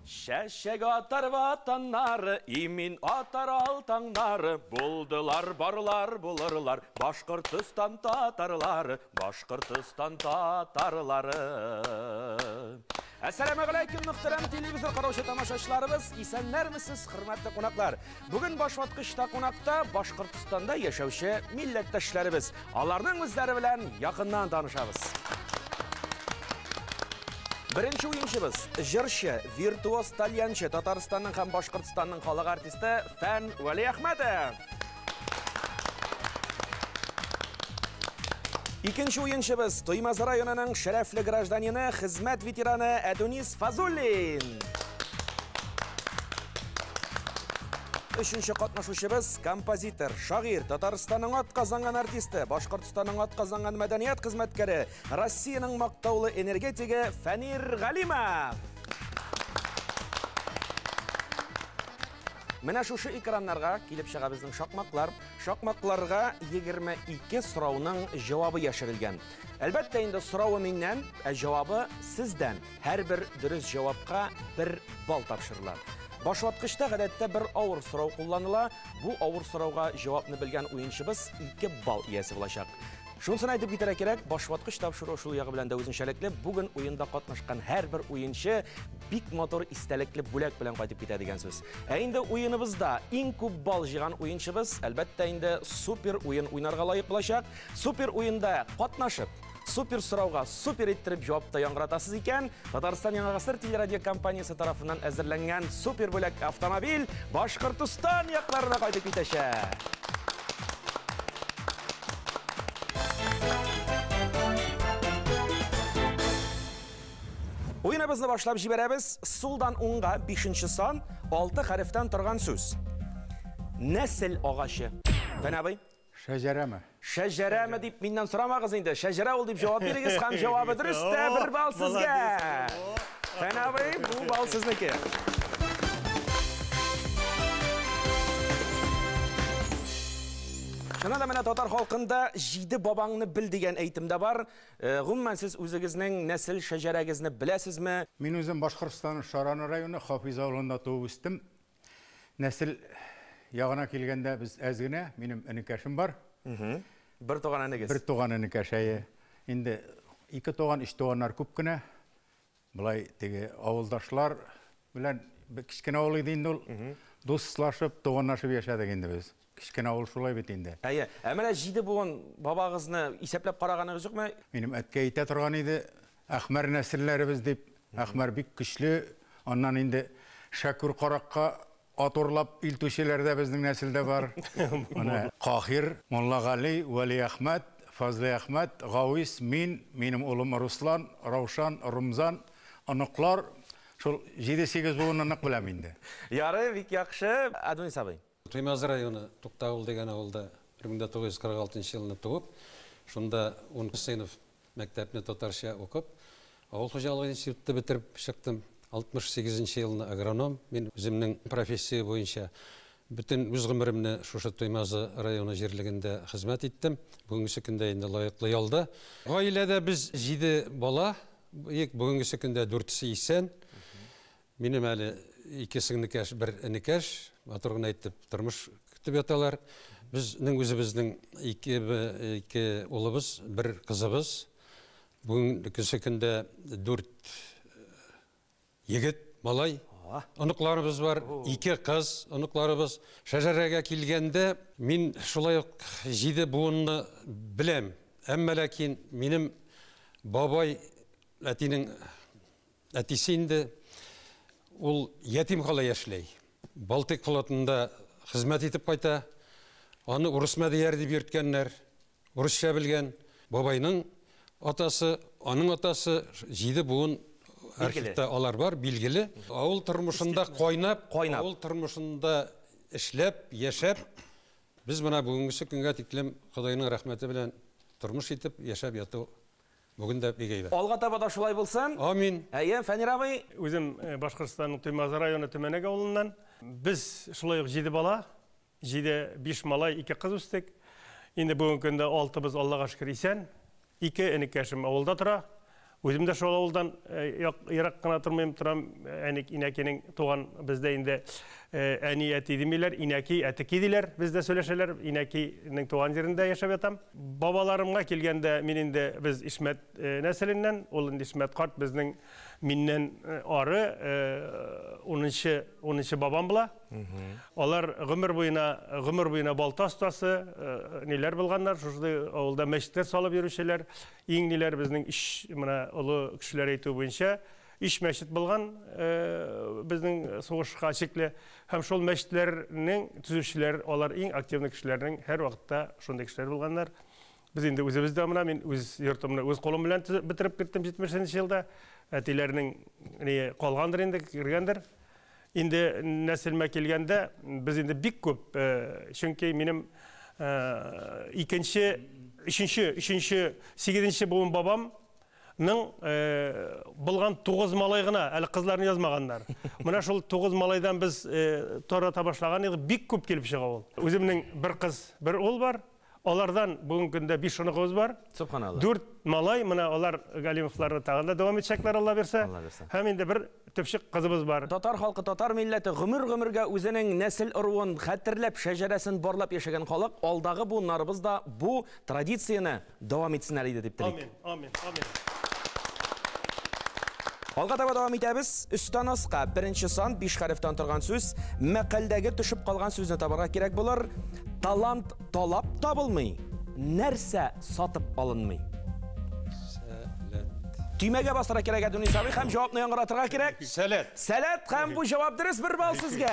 Шәшек атар ватаннары, имен атар алтаңнары, булдылар барлар булырлар, Башқұртстан татарлары, Башқұртстан татарлары. Әссәләмәғаләйкүм, мұхтарам телевизор қараушы тамашашыларыбыз, исәнләрмісіз, хөрмәтле қонақтар. Бүгін Башватқышта қонақта Башқұртстанда яшәүче милләттәшләребез. Аларның үзләре белән якыннан танышабыз. Бірінші ойыншыбыз, жыршы, виртуоз тальяншы, Татарстанның һәм Башқұртстанның халық артисті Фән Вәлиәхмәтов. Икенче ойыншыбыз, Туймазы районының шәрәфле гражданины, хезмәт ветераны Әдунис Фазуллин. Үшінші катнашучыбыз, композитор, шагыйрь, Татарстанның атказанган артисты, Башқұртстанның атказанган мәдәният хезмәткәре, Россияның мактаулы энергетиге Фәнир Галимов. Менә шушы экраннарга килеп чыга безнең шакмаклар. Шакмакларга 22 сорауның җавабы яшерелгән. Әлбәттә инде сорауы миннән, ә җавабы сездән. Һәрбер дөрес җавапка 1 балл тапшырыла. Башватқышта гадәттә бер авыр сорау кулланыла. Бу авыр сорауга җавапны белгән уенчыбыз 2 балл иясе булачак. Шунсын әйтеп китәргә кирәк, башватқыш тапшыру шул ягы белән дә үзенчәлекле. Бүген уенда катнашкан һәрбер уенчы бик мотор истәлекле бүләк белән кайтып китә дигән сүз. Ә инде уеныбызда иң күп балл җыйган уенчыбыз, әлбәттә инде супер уен уйнарга лаек булачак. Супер уенда катнашып, супер сорауга супер иттереп җавапта яңгыратасыз икән, Татарстан Яңа гасыр телерадиокомпаниясе тарафыннан әзерләнгән супер бүләк автомобиль Башқұртстан якларына кайтып китәчәк. Уеныбызны башлап җибәрәбез. Сулдан уңга 5-нче сан, 6 хәрефтән торган сүз. Нәсел агачы. Фән абый? Шәҗәрәме? Шәҗәрәме дип миннән сорамагыз инде. Шәҗәрә ул дип җавап бирегез һәм җавабы дөрес тә 1 балл сезгә. Фән абый, бу балл сезнеке. Шуңа да менә татар халкында 7 бабаңны бил дигән әйтемдә бар. Гомумән сез үзегезнең нәсел шәҗәрәгезне беләсезме? Мин үзем Башқұртстанның Шараны районы Хафиз авылында туып үстем. Нәсел ягына килгәндә без әз генә, минем энекәшем бар. Бер туган энегез. Бер туган энекәшәе. Инде 2 туган, 3 туганнар күп кенә. Булай теге авылдашлар белән кичкенә авыл иде инде ул. Дуслашып, туганнашып яшәдек инде без. Кичкенә авыл шулай бит инде. Әйе, менә 7 буын бабагызны исәпләп караганыгыз юкмы? Минем әткәй әйтә торган иде, Әхмәр нәселләребез дип. Әхмәр бик көчле. Аннан инде Шәкүр каракка атурлап илтүчеләр дә безнең нәселдә бар. Аны Кахир, Муллагали, Вәлиәхмәт, Фазлиәхмәт, Гауис, минем улым Руслан, Раушан, Румзан, аныклар шул 7-8 буынны нык беләм инде. Ярый, бик яхшы. Әдунис абый. Туймазы районы Туктауыл деген авылда 1946 елында туып, шунда 10 сыйныф мәктәпне татарча укып, авыл хуҗалыгы институтын бетереп чыктым. 68 елны агроном. Мин үземнең профессия буенча бүтән үз гомеремне шушы Туймазы районы җирлегендә хезмәт иттем. Бүгенге көндә инде лаеклы ялда. Гаиләдә без 7 бала, бүгенге көндә 4-се исән. Минем әле 2 сеңнекәш, 1 энекәш, матургын әйтеп, тормыш көтеп яталар. Безнең үзебезнең 2 улыбыз, 1 кызыбыз. Бүгенге көндә 4 егет, малай, оныкларыбыз бар, 2 кыз, оныкларыбыз. Шәҗәрәгә килгәндә мин шулай ук 7 буынны беләм. Әмма ләкин минем бабай әтинең әтисе инде ул ятим кала яшьләй. Балтык флотында хезмәт итеп кайта. Аны урыс мәдәияр дип йөрткәннәр. Урысча белгән. Бабайның атасы, аның атасы 7 буын архивта алар бар, билгеле. Авыл тормышында кайнап, авыл тормышында эшләп, яшәп, без менә бүгенге көнгә тиклем Худайның рәхмәте белән тормыш итеп яшәп яту бүген дә бик әйбәт. Алга таба да шулай булсын. Амин. Әйе, Фәнир абый. Үзем Башқұртстанның Туймазы районы Төмәнәк авылыннан. Без шулай ук 7 бала, 5 малай, 2 кыз үстек. Инде бүгенге көндә 6 без Аллага шөкер исән. 2 энекәшем авылда тора. Өзімде шол ауылдан ирақ қана тұрмайым тұрам, инәкенің туған бізде енді әни әті демейлер, инәки әті кедейлер бізде сөйлешелер, инәкенің туған жерінде яшап жатам. Бабаларымға келгенде мен енді біз Ишмет нәсілінен, ол енді Ишмет қарт біздің миннен ары 10-ші бабам бұла. Олар ғұмыр бойына балта ұстасы, нелер болғандар, шұжды ауылда мәшіттер салып ерушелер, ең нелер біздің ұлы кішілер ету бойынша, үш мәшіт болған біздің соғышқа шеклі, һәм шол мәшітлерінің түзушілер, олар ең активны кішілерінің әр уақытта шондай кішілер болғандар. Біз енді өзімізді мұна, мен өз йортымны өз қолым білән бітіріп кеттім 70-ші жылда, әтейлерінің қолғандыр енді кіргендір. Енді нәсіліме келгенде біз енді бик көп, шөнкей менім 8-ші буын бабамның болған 9 малайғына, әлі қызларын жазмағандар. Мұна шол 9 малайдан біз тора табашлаған бик көп келіп шыға ол. Өзімнің бір қыз, бір ұл бар. Олардан бүгінгі күнде 5 шынығыз бар. 4 малай, мұна олар Галимовларды тағында давам етшектер Алла берсе. Һәм енді бір төпшік қызыбыз бар. Татар халқы, татар милләті ғұмыр-ғұмырға өзінің нәсіл ұруын хәттерләп, шәжәрәсін барлап ешеген халық, алдағы буыннарыбыз да бұл традицияны давам етсінер еді деп тілейік. Амин, амин. Алға таба давам етәбіз. Үстан асқа бірінші сан 5 хәрефтен тұрған сөз, мәқәлдәге түшіп қалған сөзіне табарға керек болар. Талант талап табылмай, нәрсә сатып алынмай. Түймәгә бастыра керек әдуни сабый, һәм жауапны яңғыратырға керек. Сәлет. Сәлет, һәм бұл жауап дұрыс, 1 балл сезгә.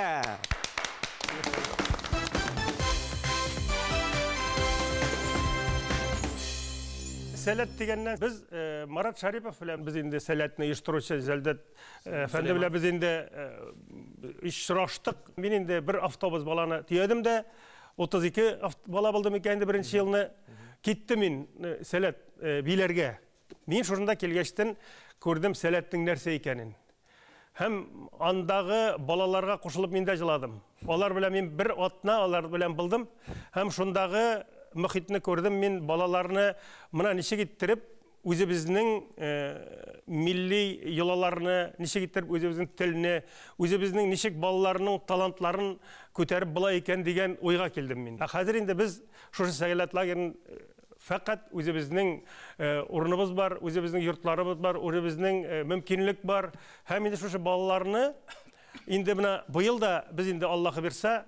Сәлет дегеннен біз Марат Шарипов білән біз енді сәлетіні ештіруші Зәлдет фәнді білән біз енді ұшыраштық. Мен енді бір автобус баланы түйедім де, 32 бала болдым екенде бірінші жылыны кетті мен сәлет билерге. Мен шұрында келгештін көрдім сәлеттің нәрсе екенін. Һәм андағы балаларға қошылып мен де жыладым. Олар білән мен бір отына олар білән білдім. Һәм шұндағы мұхитны көрдім, мен балаларыны мұна неше кеттіріп, өзіміздің милли йолаларыны неше кеттіріп, өзіміздің тіліне, өзіміздің нешек балаларының талантларын көтеріп бұла екен деген ойға келдім мен. Қазір енді біз шошы сәгелет лагерін фақат өзіміздің орнымыз бар, өзіміздің йортларымыз бар, өзіміздің мүмкінлік бар. Һәм енді шошы балаларыны, енді мұна бұйыл да біз енді Аллахы берсе,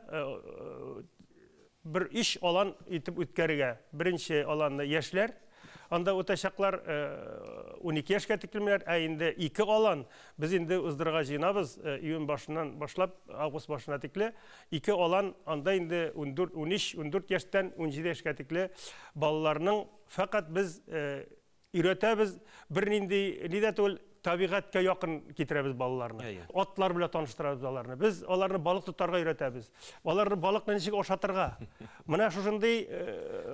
бір іш алан етіп өткеріге. Бірінші аланны яшілер, анда өтәшақлар 12 яшқа текілмелер, әйінде 2 алан біз енді ұздырға жинабыз, үйін башынан башлап, август башына теклі, 2 алан анда енді 13-14 яштан 17 яшқа теклі балаларының фақат біз үйретәбіз, бірінінде лидет ол табиғатқа яқын кетірәбіз балаларыны. Атлар біле таныштырабыз балаларыны. Біз оларны балық тұттарға үйретәбіз. Оларны балықны нешек ошатырға. Мына шушындай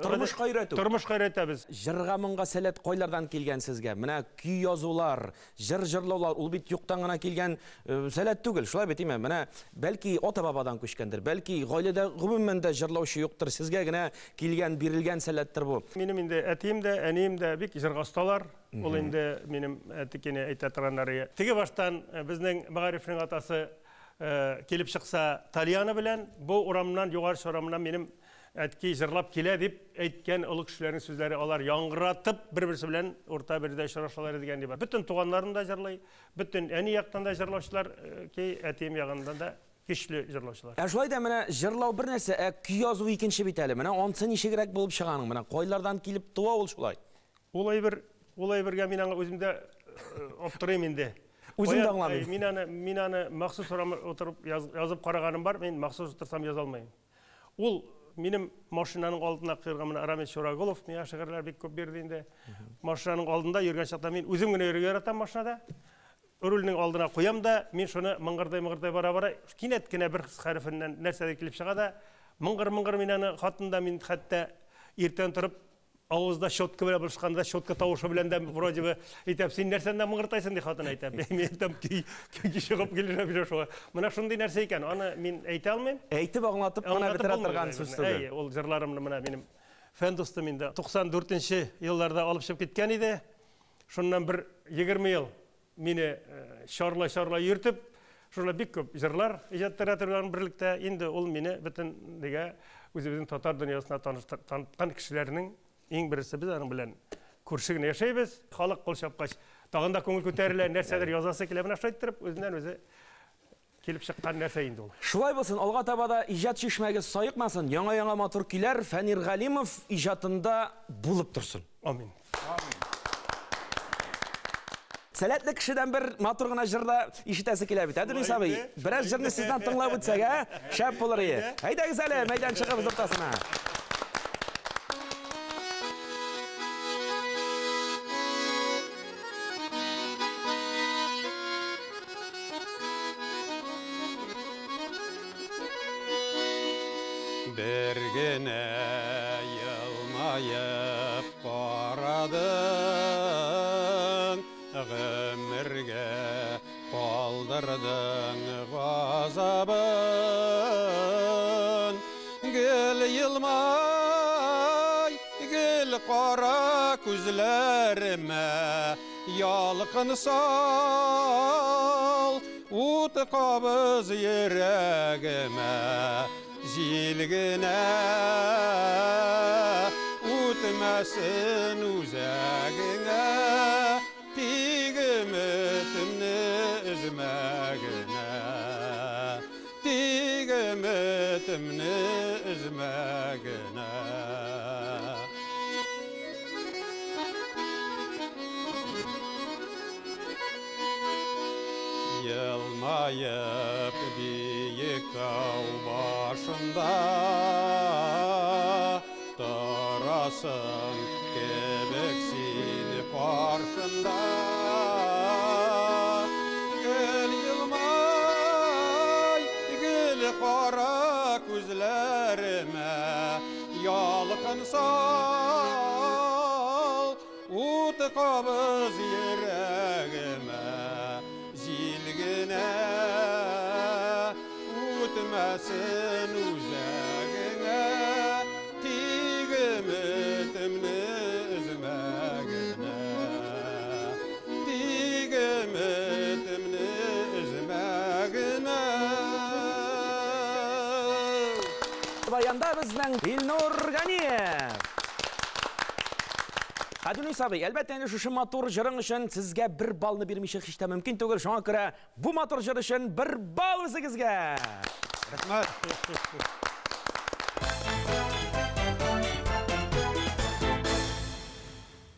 тұрмышқа үйрету. Тұрмышқа үйретәбіз. Жырға мұңға сәлет қойлардан келген сізге. Мына күй язулар, жыр-жырлаулар, ул бит юқтан ғана келген сәлет түгіл. Шулай бетейме? Мына бәлки ата-бабадан көшкендір. Бәлки ғойледе ғұмымында жырлаушы юқтыр. Сізге генә келген, берілген сәлеттір бұл. Менің енді әтейім де, әнейім де бик жырға ұсталар. Ол енді менің әтікені әйтәтіғанлары. Теге баштан біздің Мағарифның атасы келіп шықса Талияны білән, бұл ұрамынан, жоғаршы ұрамынан менің әткі жырлап келе деп әйткен ұлы кішілерінің сөздері олар яңғыратып бір-бірісі білән орта бірді шырашалары дегенде бар. Бүтін туғанларын да жырлай, бүтін әні яқтан да жырлаушылар, кей әтейім яғынан да кешлі жырлаушылар. Шулай да мына жырлау бір нәрсе, күй язу екінші бетәлі. Мына онсы нешегірек болып шығаның, мына қойлардан келіп туа ол шулай. Олай бірге мен өзімді оптырайым енді. Өзімді аңламын. Мен аны мақсус отырып жазып қарағаным бар, мен мақсус отырсам жаза алмайым. Ол менің машинаның алдына қиырған мына Арамет Шорағолов, мен ашығырлар бек көп берді енді. Машинаның алдында жүрген шақта мен өзім гіне өрге яратам машинада. Өрілінің алдына қоям да, мен шоны мыңғырдай бара-бара, кенет кене бір қарыфінен нәрседе келіп шығада, мыңғыр мен аны қатында мен қатта ертен тұрып, ауызда шотка біле бұрышқанда, шотка тауышы білен де вроде бы айтап, сен нәрсенде мұңғыртайсың де қатын айтап. Мен айтам, күйге шығып келіне біле шоға. Мұна шындай нәрсе екен, оны мен айта алмайым. Әйтіп аңлатып, мұна бітір атырған сөз түгі. Ол жырларымды мұна менің фән достым енді 94-ші елларда алып шығып кеткен еді. Шуннан бір 20 ел мені шарлай ертіп, шуна бик көп жырлар ижаттар атырған бірлікте. Енді ол мені бүтін деге өзіміздің татар дүниясына танытқан кішілерінің ең бірісі біз аның білен көршігін яшайбыз. Халық қол шапқаш тағында көңіл көтерілі нәрседер язасы келемін ашайттырып, өзінен өзі келіп шыққан нәрсе енді ол. Шулай болсын, алға табада ижат шешмәге сайықмасын, яңа матур күйләр Фәнир Галимов ижатында булып тұрсын. Амин. Сәләтлі кішіден бір матур гына жырда ишетәсе келә бит. Әділі сабый, біраз жырны сізден тыңлап өтсәк, шәп болыр ие. Әйдәгіз әлі, мәйдан шығыбыз ортасына. Бергене йылмайып қарадың, ғөмірге қалдырдың ғазабын. Гүл йылмай, гүл қара күзлеріме ялқын сал, ут қабыз ерегіме Zilgine utmasın uzagine, Tigmetimni izmagine, Tigmetimni izmagine. Yılmayıp büyük dağ başında durasın kebeksin karşında. Gül yılmay, gül kara gözlerime yalqın sal, ut kabız yüreğime. Zilgine utmasın uzagine, Tigmetimni izmagine, Tigmetimni izmagine. Bayanda bizden İlnur Ganiyev. Қаділ Сабый, әлбәттә әне шушы матур жырың үшін сізге бір балны бермейші хиштә мүмкін түгел. Шуңа күрә бу матур жыр үшін бір бал өзігізге. Рахмат.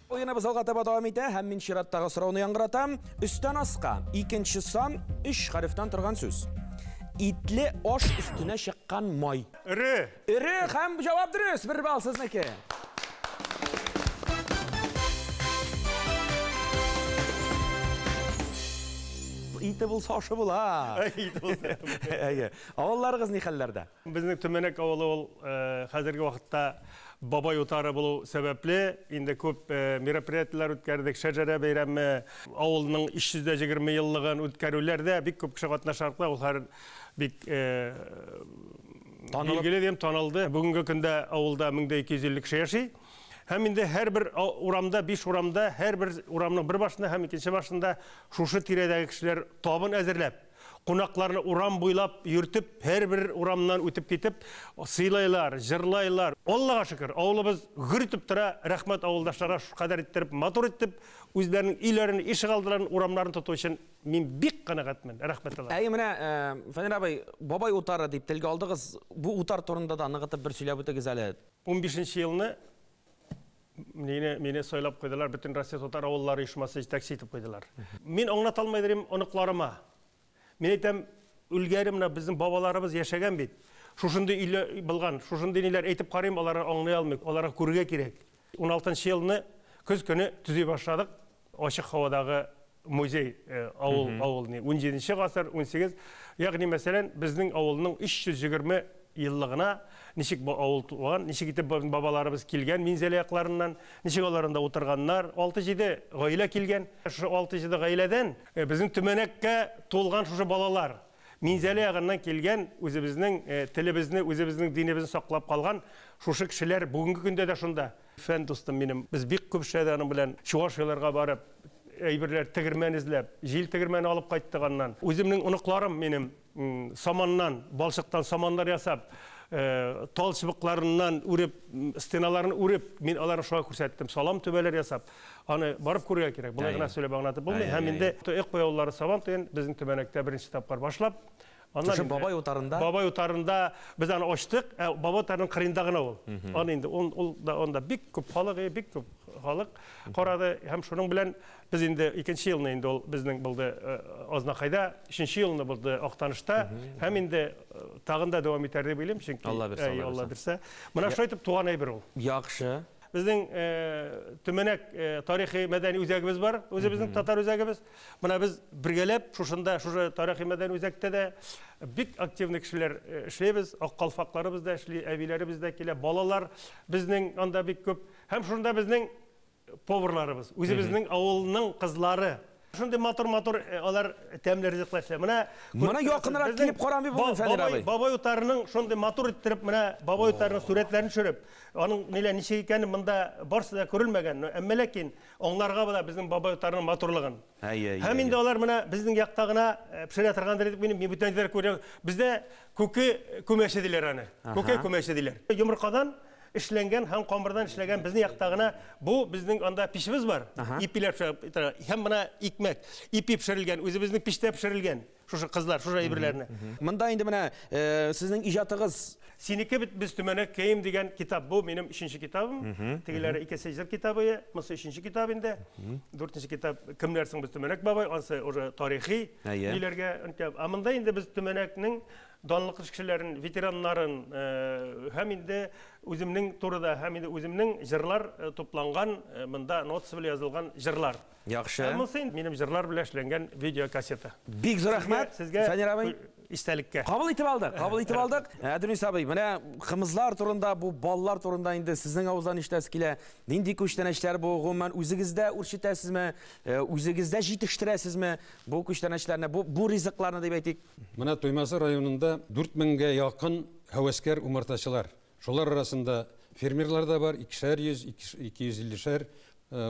Ойыныбыз алға таба давам итә, һәм мин чираттагы сорауны яңгыратам. Үстән асқа, икенче сан 3 хәрефтән торган сүз. Итле аш өстенә чыккан май. Үрі. Ире һәм җавап дөрес, бір бал сезнеке. Иті бұл сашы бұла. Ауылларығыз не хәлләрдә? Біздің Төменек ауылы ол қазіргі уақытта бабай утары болу сәбәпле. Енді көп мероприятиялар үткәрдік. Шәжәрә бәйрәме ауылының 320 еллыгын үткәрүләрдә бик көп кеше катнашарлар. Улар бик билгеле дем танылды. Бүгінгі көндә ауылда 1250 кеше яши. Һәм инде һәр бер урамда, 5 урамда, һәр бер урамның бер башында һәм икенче башында шушы тирәдәге кешеләр табын әзерләп, кунакларны урам буйлап йөртеп, һәр бер урамнан үтеп китеп, сыйлайлар, җырлайлар. Аллага шөкер, авылыбыз гөр итеп тора, рәхмәт авылдашларга шу кадәр иттереп, матур итеп, үзләренең өйләрен, ишек алдыларын, урамнарын тоту өчен мин бик канәгатьмен. Рәхмәт Алла. Әй менә Фәнир абый, бабай утары дип телгә алдыгыз. Бу утар турында да ныгытып бер сөйләп үтегез әле. 15-нче елны Meni soylab qo'ydilar, bütün Rossiya Totar avullari uyushmasi yetakchi etib qo'ydilar. Men аңлата алмайдым оныкларыма. Мен айтам, үлгәре мына безнең бабаларыбыз яшәгән бит. Шушындай үйләр булган, шушындай ниләр әйтеп карыйм, алар аңлый алмый, аларга күрергә кирәк. 16-нчы елны көз көне төзи башладык. Ачык һавадагы музей авылны 17-нче гасыр, 18. Ягъни мәсәлән, безнең авылның 320 еллыгына ничек авыл туган, ничек итеп бабаларыбыз килгән, минзәлиякларыннан, ничек аларында утырганнар, 6-7 гаилә килгән. Шу 6-7 гаиләдән безнең Төмәнәккә тулган шушы балалар минзәлиягыннан килгән, үзебезнең телебезне, үзебезнең динебезне саклап калган шушы кешеләр бүгенге көндә дә шунда. Фән достым минем, біз бик көп шәйданың белән Чувашияларга барып, әйберләр тегермән эзләп, җил тегермәне алып кайттыганнан. Үземнең оныкларым минем саманнан, балчыктан саманнар ясап, тал чыбыкларыннан үреп, стеналарын үреп, мин аларны шуга күрсәттем. Салам төбәләр ясап, аны барып күрергә кирәк. Булай гына сөйләп аңлатып булмый. Һәм инде Эк Куяулары Сабан туен безнең төбәнәктә беренче тапкыр башлап, Бабай утарында? Бабай утарында біз аны ачтык, Бабай утарының кырында гына ул. Аны инде онда бик күп халык, бик күп халык карады. Һәм шуның белән biz инде 2нче елны инде ул безнең булды Азнакайда, 3нче елны булды Актанышта, һәм инде тагын да дәвам итәр дип уйлыйм, чөнки Алла бирсә. Менә шулай итеп туган әйбер ул. Яхшы. Безнең төмәнәк тарихи мәдәни үзәгебез бар, үзебезнең татар үзәгебез. Менә без бергәләп шушында, шушы тарихи мәдәни үзәктә дә бик активны кешеләр эшләйбез, ак калфакларыбыз да эшли, әбиләребез дә килә, балалар безнең анда бик күп. Һәм шунда безнең поварларыбыз, үзебезнең авылның кызлары. Шундай матур алар тәмле ризыклар эшләй. Менә якынрак килеп карамый булмый Фәнир абый. Бабай утарының шундай матур иттереп, менә Бабай утарының сурәтләрен төшереп, аның ничек икәнен монда барсы да күрелмәгән. Әмма ләкин аңларга була безнең Бабай утарының матурлыгын. Һәм инде алар менә безнең якта гына пешерә торгандыр дип мин бүтәнләр күрә. Бездә күке күмәче диләр аны. Күке күмәче диләр. Йомыркадан эшләнгән һәм камырдан эшләгән безнең яктагына бу безнең анда пишебез бар. Ипиләр һәм менә икмәк, ипи пешерелгән, үзебезнең пиштә пешерелгән. Шушы кызлар, шушы әйберләрне. Монда инде менә сезнең иҗатыгыз Синеке без төмәнәк кәем дигән китап. Бу минем 3нче китабым. Тегеләре 2 сәҗдә китабы, мосы 3нче китап инде. 4нче китап кемнәр соң без төмәнәк бабай, ансы уже тарихи биләргә. Монда инде без төмәнәкнең данлы кешеләрен, ветераннарын һәм инде үземнең турыда, һәм инде үземнең җырлар тупланган, монда нотасы белән язылган җырлар. Яхшы. Һәм минем җырлар белән эшләнгән видеокассета. Бик зур рәхмәт Фәнир абый. Истәлеккә. Кабул итеп алдык. Әдүнис абый, менә кымызлар турында, бу баллар турында инде сезнең авыздан ишетәс килә. Нинди күчтәнәчләр бу гомумән үзегездә үрчетәсезме, үзегездә җитештерәсезме бу күчтәнәчләрне, бу ризыкларны дип әйтик? Менә Туймазы районында 4000-гә якын һәвәскәр умартачылар. Шулар арасында фермерлар да бар, 200-250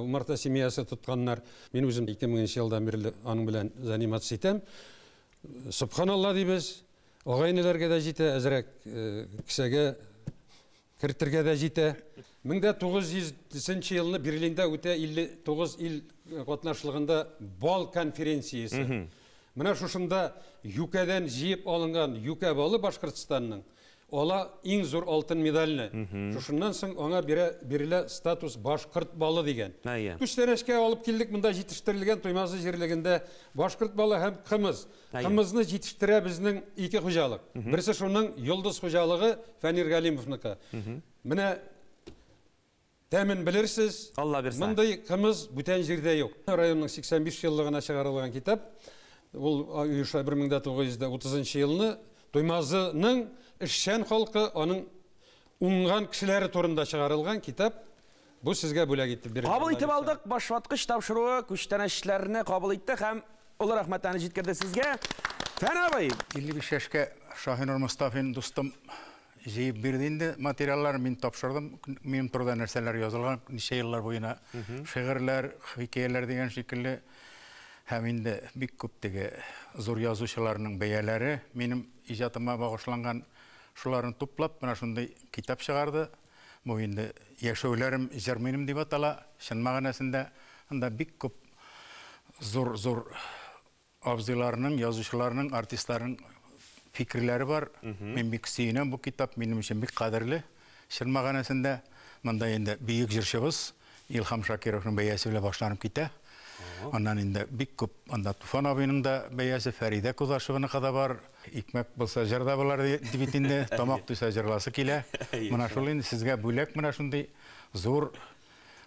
умарта семьясы тотканнар. Мин үзем 2000 елдан бирле аның белән заниматься итәм. Субханалла дибез, агайнеләргә дә җитә, әзрәк кешегә кертергә дә җитә. 1900 елны Берлиндә үтә 59 ил катнашлыгында бал конференциясе. Менә шушында юкәдән җыеп алынган юкә балы Башкортстанның ала иң зур алтын медальны. Шушыннан соң аңа бирелә статус башкорт балы дигән. Күчтәнәшкә алып килдек, монда җитештерелгән Туймазы җирлегендә башкорт балы һәм кымыз. Кымызны җитештерә безнең ике хуҗалык. Берсе шуның Йолдыз хуҗалыгы Фәнир Галимовныкы. Менә тәмен белерсез, мондай кымыз бүтән җирдә юк. Районның 85 еллыгына чыгарылган китап. Ул оеша 1930 елны Туймазының эшчән халкы, аның уңган кешеләре турында чыгарылган китап. Бу сезгә бүләк итеп бирелгән. Кабул итеп алдык, башваткыч тапшыруы күчтәнәчләрне кабул иттек һәм ул рәхмәтләрне җиткерде сезгә. Фәнир абый, 55 яшькә Шаһинур Мустафин дустым җыеп бирде инде материаллар, мин тапшырдым. Минем турыда нәрсәләр язылган, ничә еллар буена шигырьләр, хикәяләр дигән шикелле. Һәм инде бик күп теге зур язучыларның бәяләре минем иҗатыма багышланган, шуларны туплап, менә шундый китап чыгарды. Бу инде яшәүләрем җыр минем дип атала. Чын мәгънәсендә анда бик күп зур абзыйларның, язучыларның, артистларның фикерләре бар. Мин бик сөенәм бу китап, минем өчен бик кадерле. Чын мәгънәсендә монда инде бөек җырчыбыз Илһам Шакировның бәясе белән башланып китә. Аннан инде бик күп, анда Туфан абыйның да бәясе, Фәридә Кудашеваныкы да бар. Икмәк булса җырда булар дип инде, тамак туйса җырласы килә. Менә шул инде сезгә бүләк, менә шундый зур,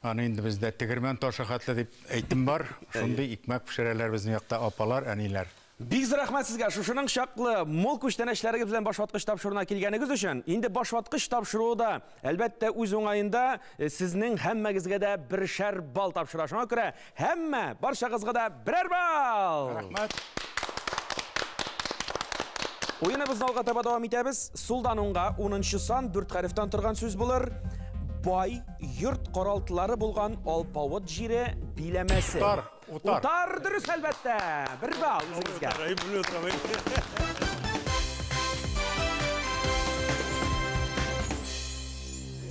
аны инде бездә тегермән ташы хатлы дип әйтем бар. Шундый икмәк пешерәләр безнең якта апалар, әниләр. Бик зур рәхмәт сезгә шушының чаклы мол күчтәнәчләрегез белән башваткыч тапшыруына килгәнегез өчен. Инде башваткыч тапшыруда, әлбәттә, үз уңаенда сезнең һәммәгезгә дә бершәр бал тапшыра. Шуңа күрә һәммә барчагызга да берәр бал. Рәхмәт. Уеныбызны алга таба дәвам итәбез. Сулдан уңга 10нчы сан 4 хәрефтән торган сүз булыр. бай, йорт коралтылары булган Алпавыт җире биләмәсе. Утар. Утар дөрес әлбәттә. Бер бал үзегезгә.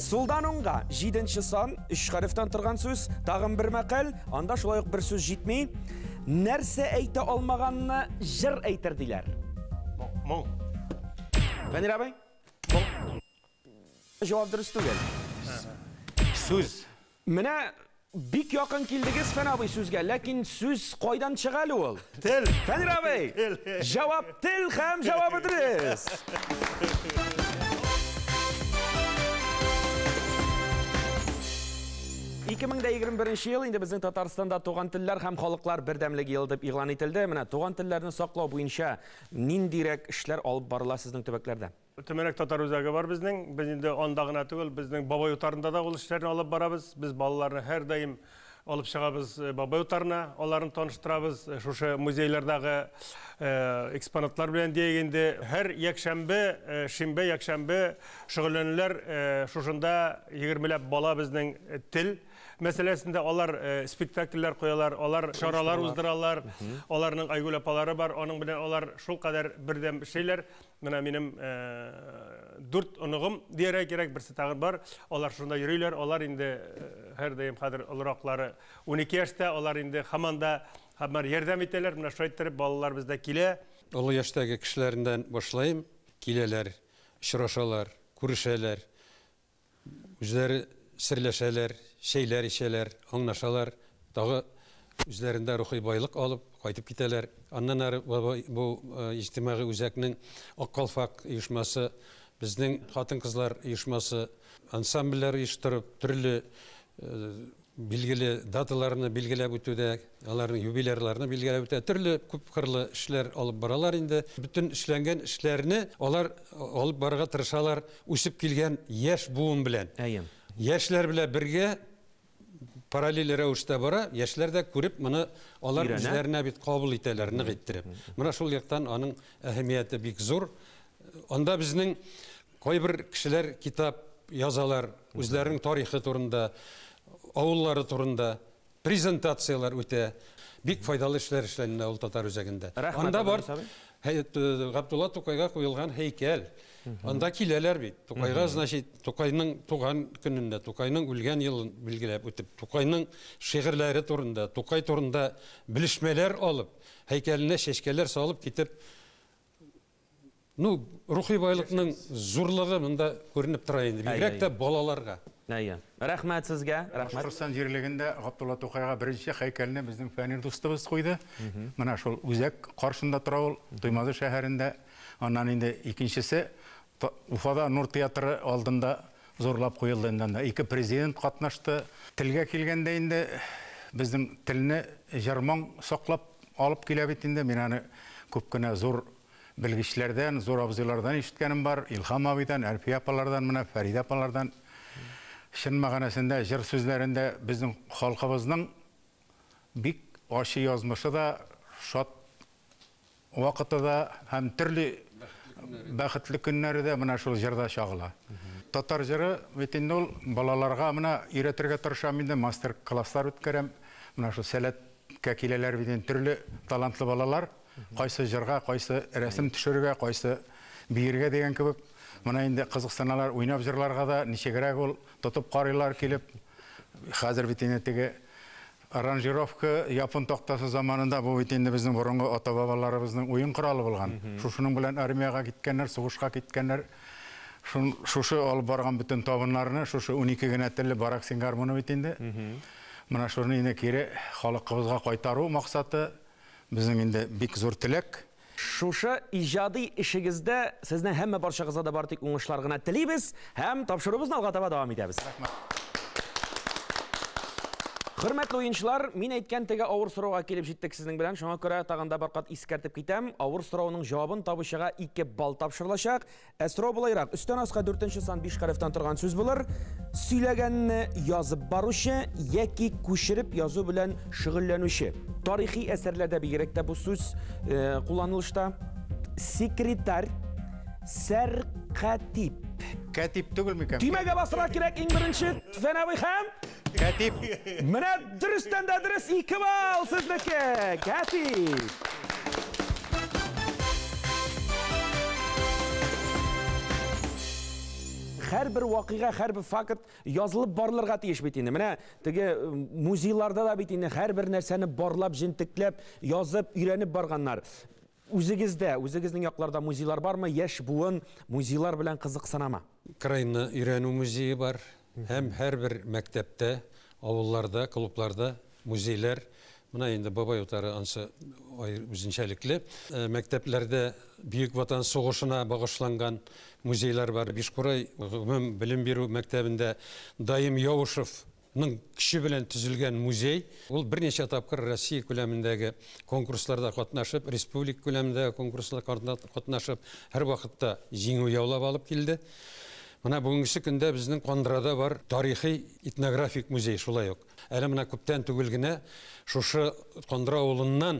Сулданунга 7-нче сан 3 хәрефтән торган сүз, тагын бер мәкаль, анда шулай ук бер сүз җитми. Нәрсә әйтә алмаганны җыр әйтер диләр. Моң. Фәнир абый? Җавап дөрес түгел. Сүз. Менә бик якын килдегез Фәнир абый сүзгә, ләкин сүз кайдан чыга әле ул? Тел. Фәнир абый. Җавап тел һәм җавабы дөрес. 2021 ел инде безнең Татарстанда туган телләр һәм халыклар бердәмлеге елы дип игълан ителде. Менә туган телләрне саклау буенча ниндирәк эшләр алып барыла сезнең төбәкләрдә? Төмәнәк татар үзәге бар безнең. Без инде анда гына түгел, безнең бабай утарында да ул эшләрне алып барабыз. Без балаларны һәр даим алып чыгабыз бабай утарына, аларны таныштырабыз. Шушы музейлардагы экспонатлар белән дигәндә һәр якшәмбе, шимбә, якшәмбе шөгыльләнүләр шушында 20ләп бала безнең тел мәсьәләсендә алар спектакльләр куялар, алар шаралар уздыралар, аларның Айгөл апалары бар, аның белән алар шул кадәр бердәм эшләр. Менә минем 4 оныгым дияргә кирәк, берсе тагын бар. Алар шунда йөриләр, алар инде һәр даим хәзер олыраклары 12 яшьтә, алар инде һаманда ярдәм итәләр. Менә шулай итеп балалар бездә килә. Олы яшьтәге кешеләрдән башлайым, киләләр, очрашалар, күрешәләр, үзләре серләшәләр, шәйләр ишәләр, аңлашалар, тагы үзләрендә рухи байлык алып кайтып китәләр. Аннан ары бу иҗтимагый үзәкнең Ак Калфак оешмасы, безнең хатын-кызлар оешмасы ансамбльләр оештырып, төрле билгеле даталарны билгеләп үтүдә, аларның юбилейларны билгеләп үтә, төрле күп кырлы эшләр алып баралар инде. Бүтән эшләнгән эшләрне алар алып барырга тырышалар, үсеп килгән яшь буын белән. Яшьләр белән бергә параллель рәвештә бара, яшьләр дә күреп, моны алар үзләренә бит кабул итәләр, нык иттереп. Менә шул яктан аның әһәмияте бик зур. Анда безнең кайбер кешеләр китап язалар, үзләренең тарихы турында, авыллары турында презентациялар үтә. Бик файдалы эшләр эшләнә ул татар үзәгендә. Анда бар Габдулла Тукайга куелган һәйкәл. Анда киләләр бит. Тукайга, значит, Тукайның туган көнендә, Тукайның үлгән елын билгеләп үтеп, Тукайның шигырьләре турында, Тукай турында белешмәләр алып, һәйкәленә чәчкәләр салып китеп, рухи байлыкның зурлыгы монда күренеп тора инде. Бигрәк тә балаларга. Рәхмәт сезгә. Рәхмәт. Башкортстан җирлегендә Габдулла Тукайга беренче һәйкәлне безнең Фәнир дустыбыз куйды. Менә шул үзәк каршында тора ул, Туймазы шәһәрендә. Аннан инде икенчесе Уфада Нур театры алдында зурлап куелды. Ике президент катнашты. Телгә килгәндә инде безнең телне җырмаң саклап алып килә бит инде. Мин аны күп кенә зур белгечләрдән, зур абзыйлардан ишеткәнем бар. Илһам абыйдан, Әлфия апалардан, менә Фәрида апалардан. Шын мәгънәсендә җыр сүзләрендә безнең халкыбызның бик ачы язмышы да, шат вакыты да һәм төрле бәхетле көннәре дә менә шул җырда чагыла. Татар җыры бит инде ул балаларга менә өйрәтергә тырышам инде, мастер класслар үткәрәм. Менә шул сәләткә киләләр бит төрле талантлы балалар, кайсы җырга, кайсы рәсем төшерергә, кайсы биергә дигән кебек. Менә инде кызыксыналар, уйнап җырларга да ничегрәк ул тотып карыйлар килеп. Хәзер бит инде теге аранжировка япон тактасы заманында бу бит инде безнең борынгы ата-бабаларыбызның уен коралы булган. Шушының белән армияга киткәннәр, сугышка киткәннәр. Шушы алып барган бүтән табыннарны, шушы 12 генә телле барак сингармоны бит инде. Менә шуны инде кире халкыбызга кайтару максаты безнең инде бик зур теләк. Шушы иҗади эшегездә сезнең һәммә барчагызга да бар тик уңышлар гына телибез һәм тапшырыбызны алга таба дәвам итәбез. Хөрмәтле уенчылар, мин әйткән теге авыр сорауга килеп җиттек сезнең белән. Шуңа күрә тагында бер кат искәртеп китәм. Авыр сорауның җавабын табучыга 2 балл тапшырылачак. Сорау булайрак: өстән аска 4нче сан 5 хәрефтән торган сүз булыр. Сөйләгәнне язып баручы яки күчереп язу белән шөгыльләнүче. Тарихи әсәрләрдә бигрәк тә бу сүз кулланылышта. Секретарь, сәркатип, Кәтип түгел микән? Түймәгә басырга кирәк иң беренче Фәнәви һәм Кәтип. менә дөрестән дә дөрес 2 балл сезнеке. Кәтип. Һәрбер вакыйга, һәрбер факт язылып барларга тиеш бит инде. Менә теге музейларда да бит инде һәрбер нәрсәне барлап, җентекләп, язып, өйрәнеп барганнар. Үзегезнең якларда музейлар бармы? Яшь буын музейлар белән кызыксынамы? Крайны өйрәнү музейы бар. Һәм һәрбер мәктәптә, авылларда, клубларда музейлар. Менә инде бабай утары ансы үзенчәлекле. Мәктәпләрдә Бөек Ватан сугышына багышланган музейлар бар. Бишкурай гомум белем бирү мәктәбендә Даим Яушевның кеше белән төзелгән музей. Ул берничә тапкыр Россия күләмендәге конкурсларда катнашып, республика күләмендәге конкурсларда катнашып, һәр вакытта җиңү яулап алып килде. Менә бүгенге көндә безнең Кондырада бар тарихи этнографик музей шулай ук. Әле менә күптән түгел генә шушы Кондыра авылыннан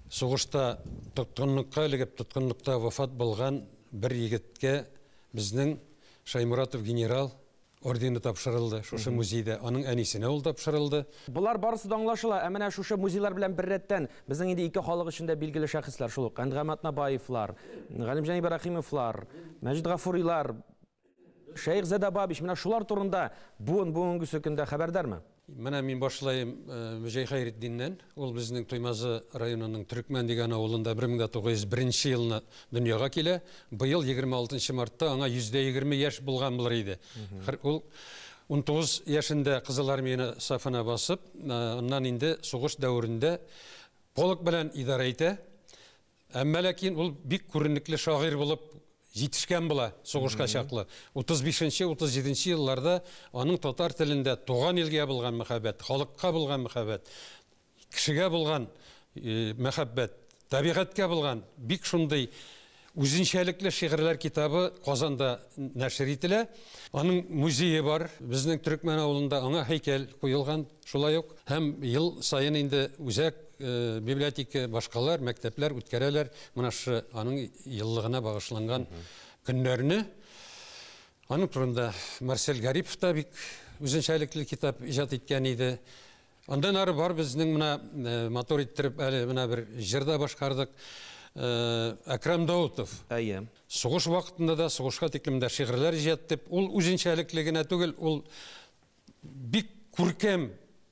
сугышта тоткынлыкка элегеп, тоткынлыкта вафат булган бер егеткә безнең Шаймуратов генерал ордены тапшырылды шушы музейдә. Аның әнисенә ул тапшырылды. Булар барысы да аңлашыла. Ә менә шушы музейлар белән бер рәттән безнең инде ике халык эчендә билгеле шәхесләр шул ук. Әнгамат Набаевлар, Галимҗан Ибраһимовлар, Мәҗит Гафурилар, Шәйх Задабабич, менә шулар турында бүгенге көндә хәбәрдармы? Менә мин башлайым Мөҗәй Хәйретдиннән. Ул безнең Туймазы районының Төрекмән дигән авылында 1901 елны дөньяга килә. Быел 26 мартта аңа 120 яшь булган булыр иде. Ул 19 яшендә Кызыл армия сафына басып, аннан инде сугыш дәврендә полк белән идара итә. Әмма ләкин ул бик күренекле шагыйрь булып җитешкән була сугышка чаклы. 35-37 елларда аның татар телендә туган илгә булган мәхәббәт, халыкка булган мәхәббәт, кешегә булган мәхәббәт, табигатькә булган бик шундый үзенчәлекле шигырьләр китабы Казанда нәшер ителә. Аның музее бар. Безнең Төрекмән авылында аңа һәйкәл куелган шулай ук. Һәм ел сайын инде үзәк библиотека, башкалар, мәктәпләр үткәрәләр. Менә шу аның еллыгына багышланган көннәрне. Аның турында Марсель Гарипов та бик үзенчәлекле китап иҗат иткән иде. Андан ары бар безнең менә мотор иттереп әле менә бер җырда башкардык. Әкрам Даутов. Сугыш вакытында да, сугышка тиклем дә шигырьләр иҗат итеп, ул үзенчәлекле генә түгел, ул бик күркәм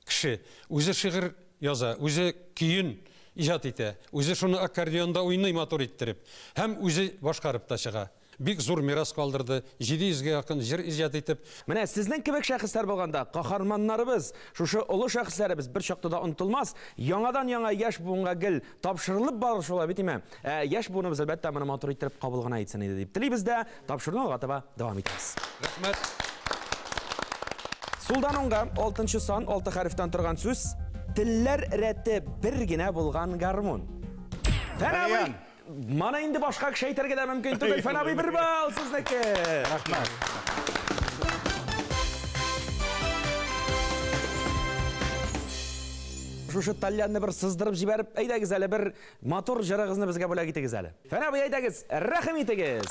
кеше. Үзе шигырь яза, үзе көйен иҗат итә, үзе шуны аккордеонда уйный мотор иттереп, һәм үзе башкарып та чыга. Бик зур мирас калдырды, 700-гә якын җыр иҗат итеп. Менә сезнең кебек шәхесләр булганда, каһарманнарыбыз, шушы олы шәхесләребез бер чакта да онытылмас. Яңадан яңа яшь буынга гел тапшырылып барыр шулай бит име. Яшь буыныбыз әлбәттә моны мотор иттереп кабул гына итсен иде дип телибез дә, тапшыруны алга таба дәвам итәбез. Рәхмәт. Сулдан уңга 6-нчы сан, 6 хәрефтән торган сүз, телләр рәте бер генә булган гармун. Фәнәви! Мана инде башка кеше әйтергә дә мөмкин түгел. Фәнәви 1 балл сезнеке. Рәхмәт. Шушы таллянны бер сыздырып җибәреп, әйдәгез әле бер мотор җырыгызны безгә бүләк итегез әле. Фәнәви, әйдәгез, рәхим итегез.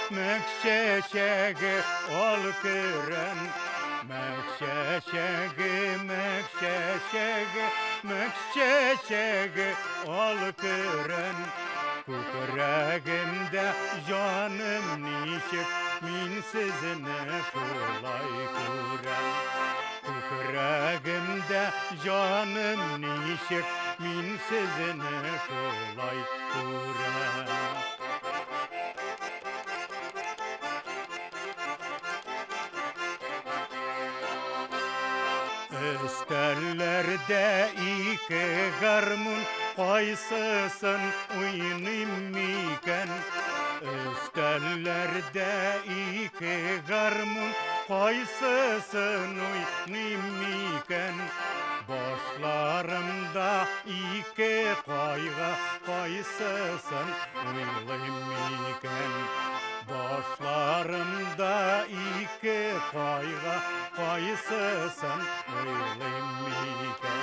Мәкшәшәге ал күрән. Мәкшәшәге ал күрән. Күкрәгемдә җаным ничек, мин сезне шулай күрәм. Күкрәгемдә җаным ничек, мин сезне шулай күрәм. Өстәлләрдә ике гармун, кайсысын уйныйм микән? Өстәлләрдә ике гармун, кайсысын уйныйм микән? Башларымда ике кайга, кайсысын уйлыйм микән? Başlarımda iki kayga, kayısısın öyleyim iken.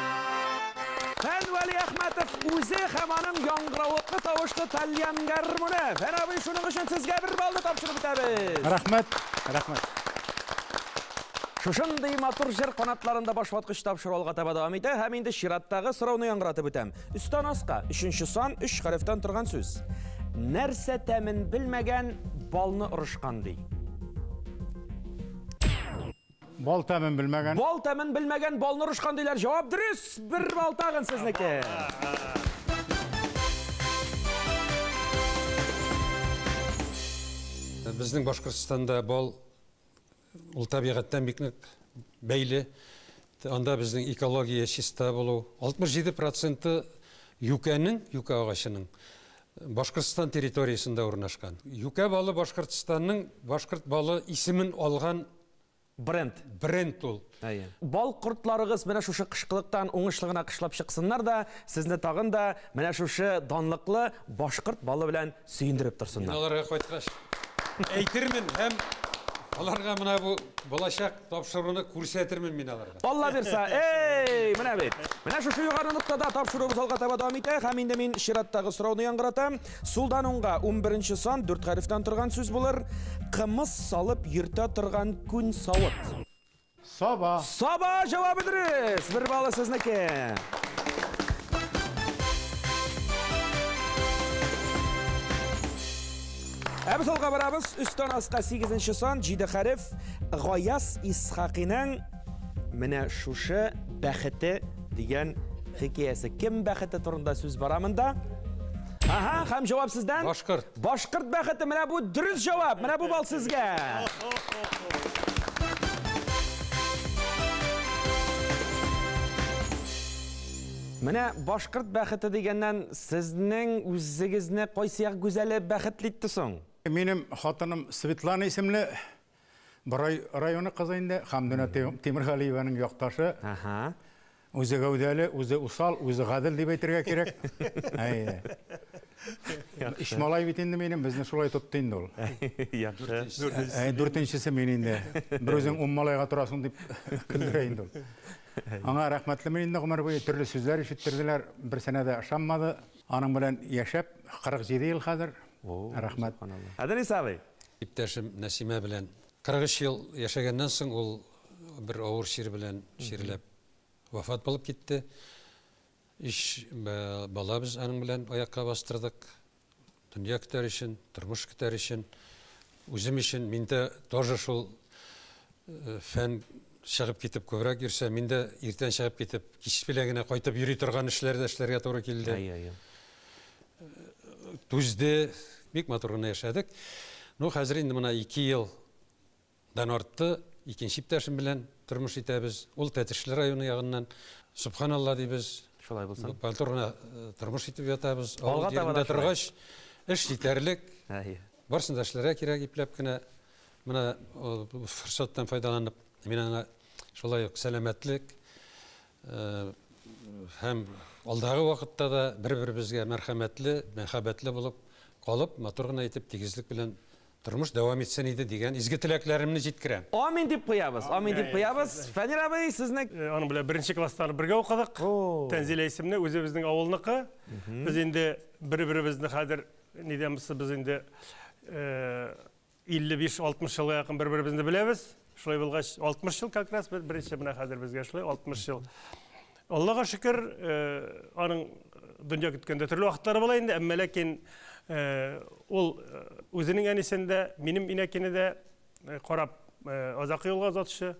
Fen Vali Ahmetov o'zi hamanın yangıravotlu tavuşlu talyan garmuni. Fen abi şunun için sizge bir balda topşırıp bitamiz. Rahmet, rahmet. Şuşunday matur jir qanatlarında başvatqış tapşır olga taba devam ete. Hem indi şirattagı sıravını yangıratıp ötem. Üstan asqa, 3-nji son 3 harften turgan söz. Nerse temin bilmegen balını ırışkan dey. Bal temin bilmegen. Bal temin bilmegen balını ırışkan deyler. Cevap dürüst. Bir bal tağın sizniki. Bizning Башкортстанда бал ул табигатьтән бик нык бәйле. Анда безнең экология чиста булу. 67% юкәнең, юка агачының Башкортстан территориясында урнашкан. Юка балы Башкортстанның башкорт балы исемен алган бренд ул. Бал құртларығыз менә шушы қышқылықтан оңышлығына қышлап шықсынлар да, сізні тағын да менә шушы данлықлы башқұрт балы белән сүйіндіріп тұрсынлар. Мен аларға қойткаш әйтермен һәм аларга мына бу болашак тапшыруны күрсәтермен мин аларга. Алла берса, менә бит. Менә шушы югары нуктада тапшыруыбыз алга таба дәвам итә. Һәм инде мин чираттагы сорауны яңгыратам. Сулдан уңга 11-нче сан 4 хәрефтән торган сүз булыр. Кымыз салып йөртә торган күн савыт. Саба. Саба җавабы дөрес. Бер балы сезнеке. Әбіз алға барабыз, үстен асқа 8-нче сан, 7 хәреф, Гаяз Исхақиның менә шушы бәхете деген хикаясы. Кем бәхете турында сүз барамында? Һәм җавап сездән? Башкорт. Башкорт бәхете, менә бу дөрес җавап. Менә бу бал сезгә. Менә башкорт бәхете дигәннән сезнең үзегезне кайсы як гүзәле бәхетле итте соң? Минем хатыным Светлана исемле районы кызы Хамдуна Тимиргалиеваның якташы. Үзе гәүдәле, үзе усал, үзе гадел дип әйтергә кирәк. Ишмалай бит инде минем, безне шулай тотты инде ул. Яхшы. 4-нчесе мин инде. Бер үзең малайга торасың дип көлдерә инде ул. Аңа рәхмәтле мен инде гомер буе төрле сүзләр ишеттерделәр. Бер сенәдә ышанмады. Аның белән яшәп 47 ел хәзер. Рәхмәт. Адәни сабый. Иптәшем Насима белән 43 ел яшәгәннән соң ул бер авыр шир белән ширләп вафат булып китте. Бала без аның белән аякка бастырдык. Дөнья көтәр өчен, тормыш көтәр өчен, үзем өчен мин дә тоже шул фән чыгып китеп күбрәк йөрсә, мин дә иртән чыгып китеп, кич белән генә кайтып йөри торган эшләрдә эшләргә туры килде. Түзде бик матурына яшәдек. Ну, хәзер инде мына 2 елдан артты, икенче иптәшем белән тормыш итәбез. Ул Тәтешле районы ягыннан субханалла дибез. Шулай булсын. Матурына тормыш итеп ятабыз. Алга таба торгач, эш җитәрлек. Барсын да эшләргә кирәк ипләп кенә мына форсаттан файдаланып, мин аңа шулай ук сәламәтлек һәм алдагы вакытта да бер-беребезгә мәрхәмәтле, мәхәббәтле булып калып, матур гына итеп тигезлек белән тормыш дәвам итсен иде дигән изге теләкләремне җиткерәм. Амин дип куябыз. Амин дип куябыз. Фәнир абый, сезне Аның белән 1-нче класстан бергә укыдык. Тәнзилә исемле үзебезнең авылныкы. Без инде бер-беребезне хәзер нидәмиз, без инде 55-60 елга якын бер-беребезне беләбез. Шулай булгач 60 ел как раз беренче менә хәзер безгә шулай 60 ел. Аллага шөкер, аның дөнья көткәндә төрле вакытлары була инде, әмма ләкин ул үзенең әнисендә, минем инәкене дә карап азакы юлга озатышы.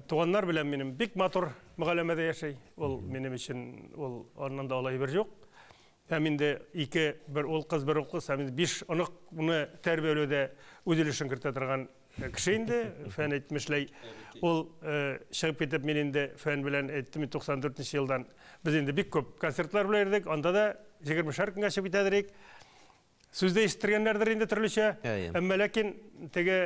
Туганнар белән минем бик матур мөгаләмәдә яшәй. Ул минем өчен ул аннан да алай бер юк. Һәм инде бер ул кыз, бер ул кыз, һәм 5 онык буны тәрбияләүдә үз өлешен кертә торган кеше инде, фән әйтмешләй. Ул чыгып китеп, мин инде фән белән әйттем 94 елдан. Без инде бик күп концертлар белән йөрдек, анда да 20 көнгә чыгып китәдек. Сүздә ишеттергәннәрдер инде төрлечә. Әмма ләкин теге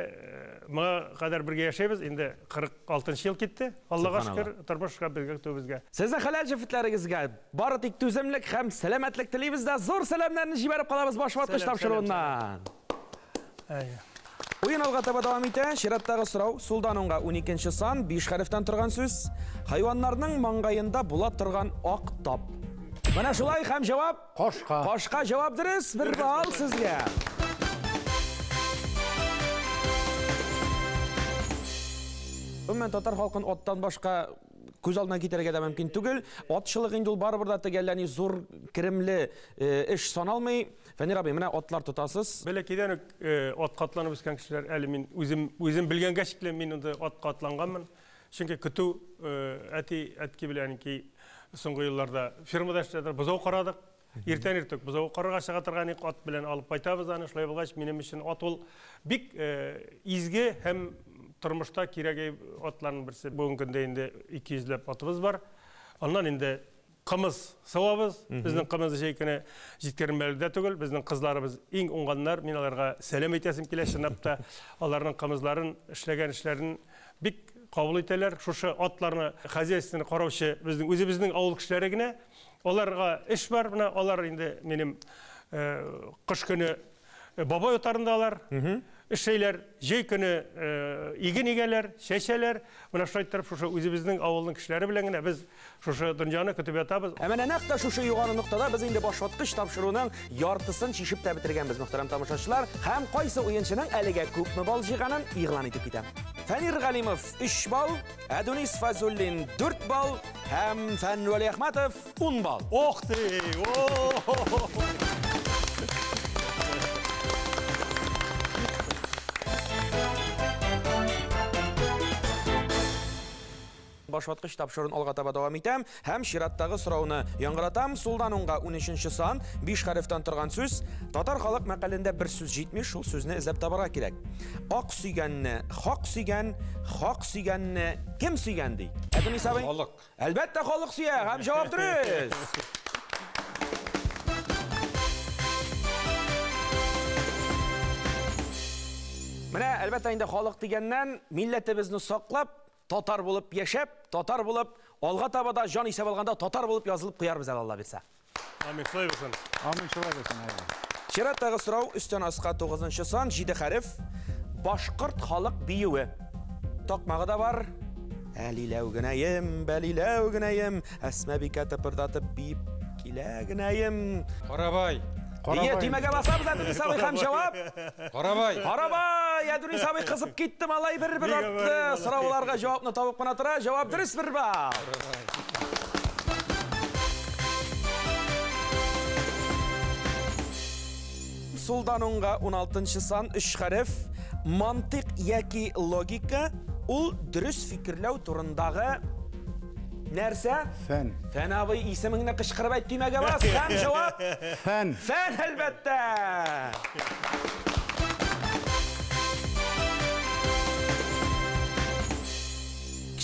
моңа кадәр бергә яшәйбез, инде 46 ел китте. Аллага шөкер, тормышка безгә төбезгә. Сезнең хәләл җефетләрегезгә бары тик түземлек һәм сәламәтлек телибез дә зур сәламнәрне җибәреп калабыз баш ваткыч тапшыруыннан. Ойын алға таба давам ите, шираттағы сұрау, Сулданонға 12-ші сан, 5 харифтан тұрған сөз, хайуанларның маңғайында була тұрған ақ тап. Мына шулай һәм жауап? Қошқа. Қошқа жауап дұрыс, 1 балл сізге. Мен татар халқын оттан башқа көз алдына кетерге де мөмкин түгел. Атшылық инде ул барыбыр да тегелләни зур киремле эш саналмый. Фәнир абый, менә атлар тотасыз. Бәләкидән ат катланып үскән кешеләр, әле мин үзем белгәнгә шикле мин инде ат катланганмын. Чөнки көтү әтки белән ки соңгы елларда фермада эшләдер, бозау карадык. Иртән иртүк бозау карарга чыга торган ат белән алып кайтабыз аны. Шулай булгач, минем өчен ат ул бик изге һәм тормышта кирәге атларның берсе. Бүгенге көндә инде 200ләп атыбыз бар. Аннан инде қымыз савабыз. Безнең қымыз җәйкене җиткермәлдә түгел. Безнең кызларыбыз иң уңганнар. Мин аларга сәлам әйтәсем килә чынлапта. Аларның кымызларын эшләгән эшләрен бик кабул итәләр. Шушы атларны хозяйствоны караучы үзебезнең авыл кешеләре генә. Аларга эш бар. Менә алар инде минем кыш көне бабай отарындалар. Эшләйләр, җәй көне иген игәләр, чәчәләр. Менә шулай итеп шушы үзебезнең авылның кешеләре белән генә без шушы дөньяны көтеп ятабыз. Менә нәкъ шушы югары ноктада без инде башваткыч тапшыруның яртысын чишеп тә бетергәнбез, мөхтәрәм тамашачылар. Һәм кайсы уенчының әлегә күпме балл җыйганын игълан итеп китәм. Фәнир Галимов 3 балл, Әдүнис Фазуллин 4 балл һәм Фәнвәли Әхмәтов 10 балл. Ох ты! Башваткыч тапшырын алга таба дәвам итәм һәм чираттагы сорауны яңгыратам. Сулданонга 13-нче сан, 5 харифтан торган сүз. Татар халык мәкалендә бер сүз җитми, шул сүзне эзләп табарга кирәк. Ак сөйгәнне хак сөйгән, хак сөйгәнне кем сөйгән ди? Әдүнис абый? Халык. Әлбәттә халык сөя, һәм җавап дөрес. Менә әлбәттә инде халык дигәннән милләтебезне саклап татар булып яшәп, татар булып, алга таба да җан исәп алганда татар булып язылып куярбыз Алла бирсә. Амин, шулай булсын. Амин, шулай булсын. Чираттагы сорау өстән аска 9-нчы сан, 7 хариф. Башкорт халык биюе. Такмагы да бар. Әлиләү генәем, бәлиләү генәем, әсмә бикә тыпырдатып биеп килә генәем. Карабай. Ие, тимәгә басабыз Әдүнис абый һәм җавап. Карабай. Карабай, Әдүнис абый кызып китте, малай бер атты. Сорауларга җавапны табып кына тора. Җавап дөрес, 1 балл. Сулданонга 16-нчы сан, 3 хариф. Мантык яки логика ул дөрес фикерләү турындагы нәрсә? Фән. Фән абый исемеңне кычкырып әйт, тимәгә бас. Һәм җавап? Фән. Фән, әлбәттә.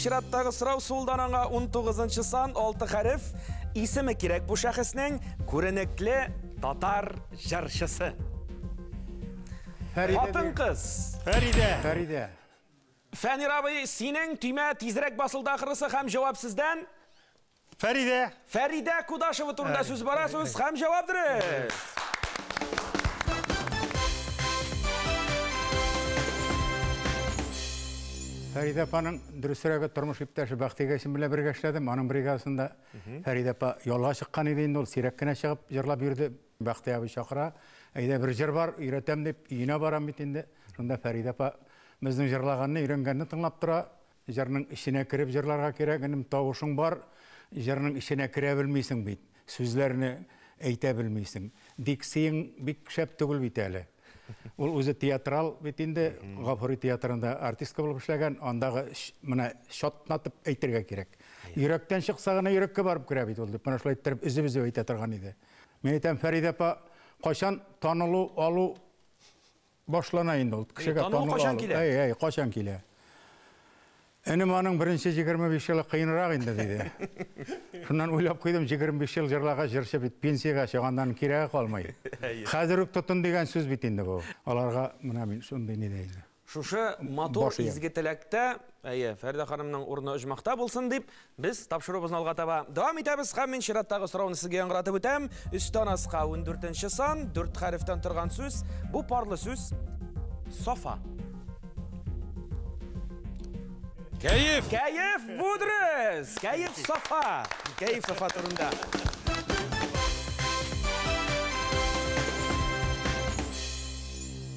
Чираттагы сорау Сулданонга 19-нчы сан, 6 хариф. Исеме кирәк бу шәхеснең күренекле татар җырчысы. Хатын-кыз. Фәридә. Фәнир абый, синең тимә тизрәк басылды ахырысы һәм җавап сездән? Фәридә. Фәридә Кудашева турында сүз бара, сүз һәм җавап дөрес. Фәридә апаның дөресрәге тормыш иптәше Бахтигәсен белән бергә эшләдем. Аның бригадасында Фәридә апа ялга чыккан иде инде, ул сирәк кенә чыгып җырлап йөрде. Бахти абый чакыра. Әйдә бер җыр бар, өйрәтәм дип, өенә барам бит инде. Шунда Фәридә апа безнең җырлаганны, өйрәнгәнне тыңлап тора. Җырның эченә кирип җырларга кирәк, инем тавышың бар. Җырның эченә керә белмисең бит. Сүзләрне әйтә белмисең. Диксиң бик шәп түгел бит әле. Ул үзе театрал бит инде, Гафури театрында артистка булып эшләгән, андагы менә шатнатып әйтергә кирәк. Йөрәктән чыкса гына йөрәккә барып керә бит ул. Менә шулай итеп үзебезне әйтә торган иде. Мен әйтәм, Фәридә апа, качан танылу алу башлана инде ул. Кешегә танылу качан килә? Качан килә? Энем аның беренче 25 елы кыйнрак инде диде. Шуннан уйлап куйдым, 25 ел җырларга җырчы бит пенсияга чыгандан кирәге калмый. Хәзер үк тотын дигән сүз бит инде бу. Аларга менә мин шундый не дейм. Шушы мотор изге теләктә, Фәридә ханымның урыны оҗмакта булсын дип, без тапшырыбызны алга таба дәвам итәбез һәм мин чираттагы сорауны сезгә яңгыратып үтәм. Өстән аска 14-нче сан, 4 харифтан торган сүз. Бу парлы сүз. Safa. Keyif. Keyif buduruz. Keyif Safa. Keyif Safa turunda.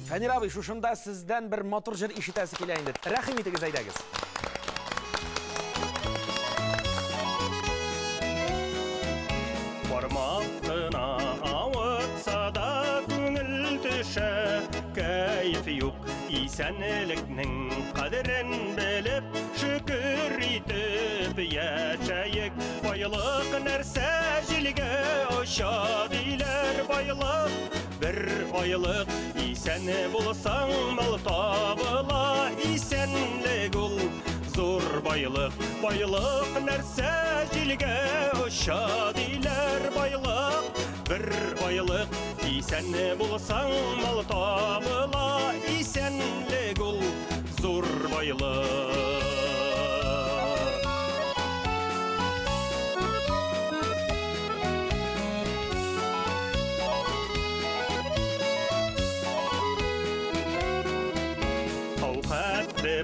Fenir abi, şuşunda sizden bir motor jır işitesi keleyindi. Rahim etiniz aydagız. Barmaqına avutsa da gönül düşe, keyfi yok isenliknin qadrin bilip, şükür itip yaşayık. Bayılık nerse jilge oşa diler bayılık, bir bayılık isen bulsan mal tabıla, isenlik ol zor bayılık. Bayılık nerse jilge oşa diler bayılık, bir bayılık isen bulsan mal tabıla, isenlik ol zor bayılık.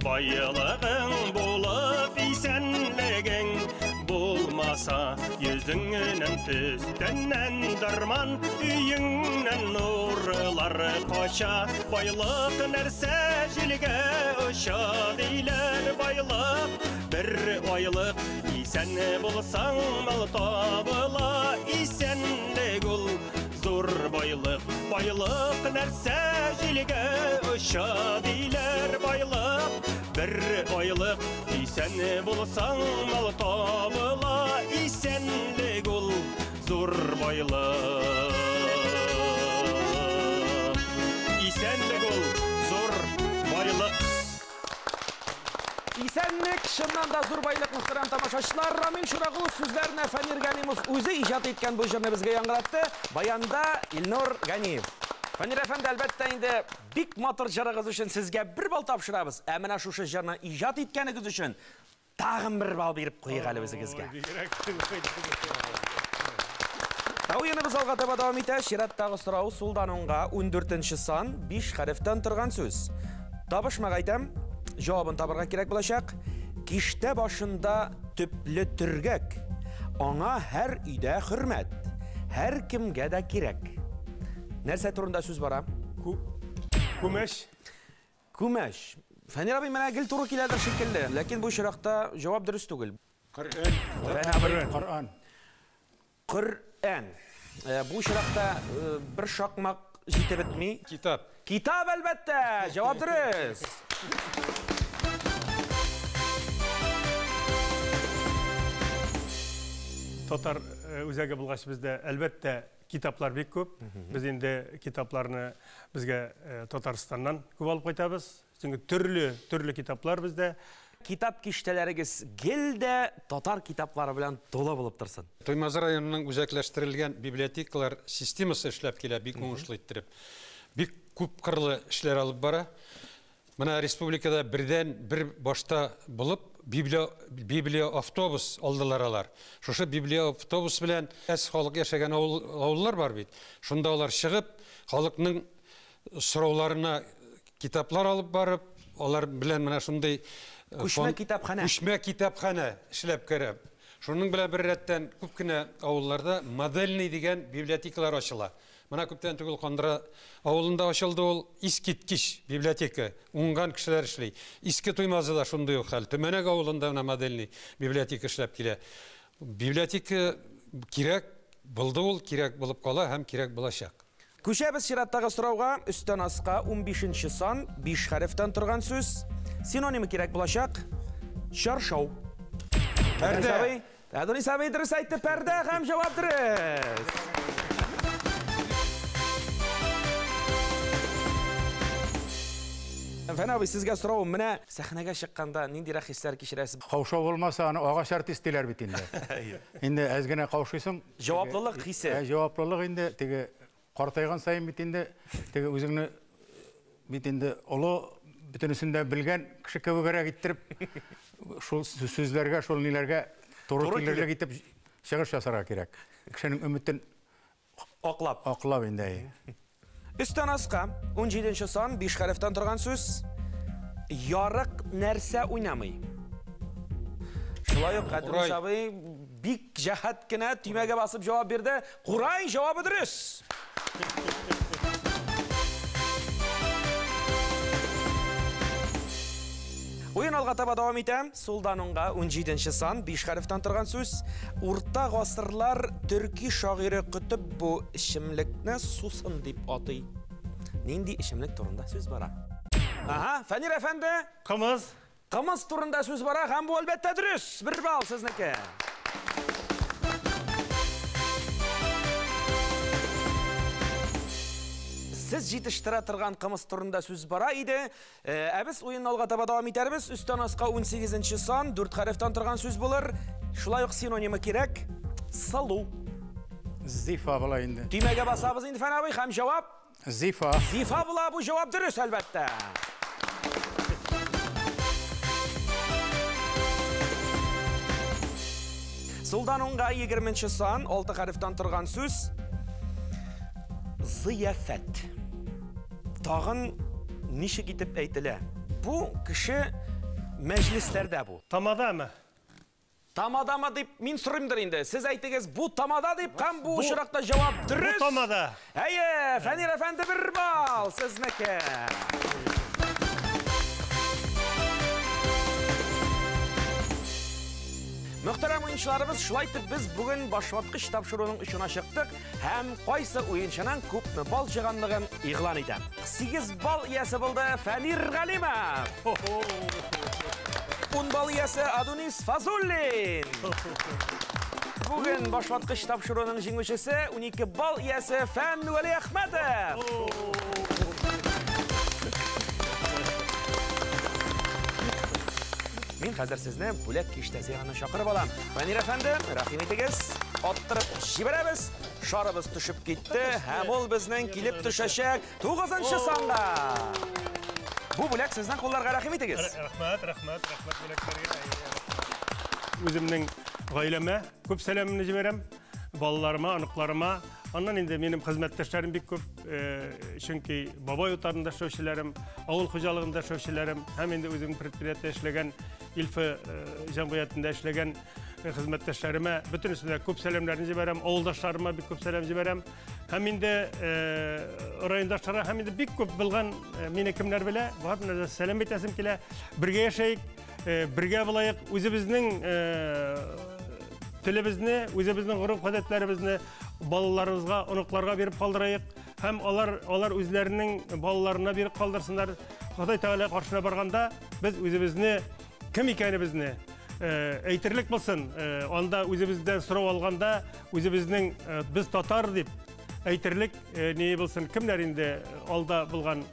Bayılığın bulup isenligin bulmasa, yüzünden tüstenden darman, üyünden nurlar koşa. Bayılık nerse jilge oşa diler bayılık, bir bayılık isen bulsan mal tabıla, isenlik ol zor bayılık. Bayılık nerse jilge oşa diler bayılık, bir bayılık isen bulsan mal tabıla, isenlik ol zor bayılık. İsenlik ol zor bayılık. İsenlik şundan da zor bayılık muhterem tamaşaçılar. Ramin Şuragul sözlerine Fenir Ganimov özü icad etken bu jırını bizge yangılattı. Bayanda İlnur Ganiyev. Fenir Efendi elbette indi bik motor jırığız üçün sizge bir bal tapşırabız. Әміна şuşu jırını icad etkeniz üçün tağın bir bal berip koyuq әлі bizigizge. Oyunumuz alға taба devam ете. Şirattағы сұрау Сулдан оңға 14-ші сан 5 harften тұрған сөз. Табышмақ айтам, cevabın табырға керек болашақ. Кеште başında tüplü түргек. Ona her үйде hürmet. Her kimge de керек. Нәрсе турында сөз бара? Kumeş. Күмәш. Фәнир абый менә гел туры киләдер шикелле, ләкин бу чиракта җавап дөрес түгел. Кор'an. Коръән. Бу чиракта бер шакмак җитеп бетми. Kitap. Китап әлбәттә. Җавап дөрес. Татар өзәге булгач бездә әлбәттә kitaplar бик күп. Без инде kitaplarны безгә Татарстаннан күп алып кайтабыз. Чөнки төрле kitaplar бездә. Kitap kiştelәрегез гелдә татар китаплары белән толы булып торсын. Туймазы районының үзәкләштерелгән библиотекалар системасы эшләп килә, бик уңышлы иттереп. Бик күп кырлы эшләр алып бара. Менә республикада бердән бер башта булып библия автобус алдылар алар. Шушы библия автобус белән халык яшәгән авыллар бар бит. Шунда алар чыгып, халыкның сорауларына китаплар алып барып, алар белән менә шундый Күчмә китапхана эшләп кереп. Шуның белән бер рәттән күп кенә авылларда модельный дигән библиотекалар ачыла. Менә күптән түгел Кандыра авылында ачылды ул искиткеч библиотека. Уңган кешеләр эшли. Иске Туймазыда шундый ук хәл. Төмәнәк авылында менә модельный библиотека эшләп килә. Библиотека кирәк булды ул, кирәк булып кала һәм кирәк булачак. Күчәбез чираттагы сорауга өстән аска 15-нче сан 5 хәрефтән торган сүз. Синонимы кирәк булачак. Чаршау. Пәрдә. Адонис абый дөрес әйтте, пәрдә һәм җавап дөрес. Фән абый, сезгә сорау, менә сәхнәгә чыкканда ниндирәк хисләр кичерәсез? Каушау булмаса, аны агач артист диләр бит инде. Инде әзгенә каушыйсың. Җаваплылык хисе. Җаваплылык инде теге картайган сайын бит инде теге үзеңне бит инде олы бөтенесендә белгән кеше кебегрәк иттереп шул сүзләргә, шул ниләргә туры килергә итеп чыгыш ясарга кирәк. Кешенең өмитен Аклап. Аклап инде. Üstten asqa 17 son 5 harfdan turgan söz. Yarıq нәрсә уйнамый. Шулай ук Әдіріс абый бик жәһәт кенә түймәгә басып җавап бирде. Курай җавабы дөрес. Уен алга таба дәвам итәм. Сулдан уңга 17 сан 5 хәрефтән торган сүз. Урта гасырлар төрки шагыйре Кутып бу ичимлекне сусын дип атый. Нинди ичимлек турында сүз бара? Aha, Фәнир әфәнде. Кымыз. Кымыз турында сүз бара, һәм бу әлбәттә дөрес. 1 балл сезнеке. Сез җитештерә торган кымыз турында сүз бара иде. Без уен алга таба дәвам итәрбез. Үстән аска 18 сан 4 хәрефтән торган сүз булыр. Шулай ук синонимы кирәк. Салу. Зифа була инде. Тимәгә басабыз инде Фән абый, һәм җавап Зифа. Зифа була, бу җавап дөрес әлбәттә. Сулдан уңга 20 сан 6 хәрефтән торган сүз. Зияфәт. Тагын ничек итеп әйтелә? Бу кеше мәҗлесләрдә бу. Тамадамы? Тамадамы дип мин сорыймдыр инде. Сез әйтегез, бу тамада дип, һәм бу очракта җавап дөрес. Бу тамада. Әйе, Фәнир әфәнде 1 балл сезнеке. Мөхтәрәм уенчыларыбыз, шулай итеп без бүген башваткыч тапшыруның очына чыктык һәм кайсы уенчының күпме балл җыйганлыгын игълан итәм. 8 балл иясе булды Фәнир Галимов. 10 балл иясе Адунис Фазуллин. Бүген башваткыч тапшыруның җиңүчесе 12 балл иясе Фән Вәли Әхмәтов. Мин хәзер сезне бүләк киштәсе янына чакырып алам. Фәнир әфәнде, рәхим итегез. Аттырып җибәрәбез. Шарыбыз төшеп китте, һәм ул безнең килеп төшәчәк 9 санга. Бу бүләк сезнең кулларга рәхим итегез. Рәхмәт бүләкләргә. Үземнең гаиләмә күп сәламымны җибәрәм. Балаларыма, аныкларыма. Аннан инде минем хезмәттәшләрем бик күп, чөнки бабай утарында эшләүчеләрем, авыл хуҗалыгында эшләүчеләрем, һәм инде үзем предприятие эшләгән, Илфе җәмгыятендә эшләгән хезмәттәшләремә бөтенесенә күп сәламнарны җибәрәм, авылдашларыма бик күп сәлам җибәрәм. Һәм инде райондашларга һәм инде бик күп булган мине кемнәр белә, барына сәлам әйтәсем килә. Бергә яшәйек, бергә булайык, үзебезнең телебезне, үзебезнең гореф-гадәтләребезне балаларыбызга, оныкларга биреп калдырайык, һәм алар үзләренең балаларына биреп калдырсыннар. Ходай Тәгалә каршына барганда без үзебезне кем икәнебезне әйтерлек булсын. Анда үзебездән сорау алганда үзебезнең без татар дип әйтерлек не булсын. Кемнәр инде алда булган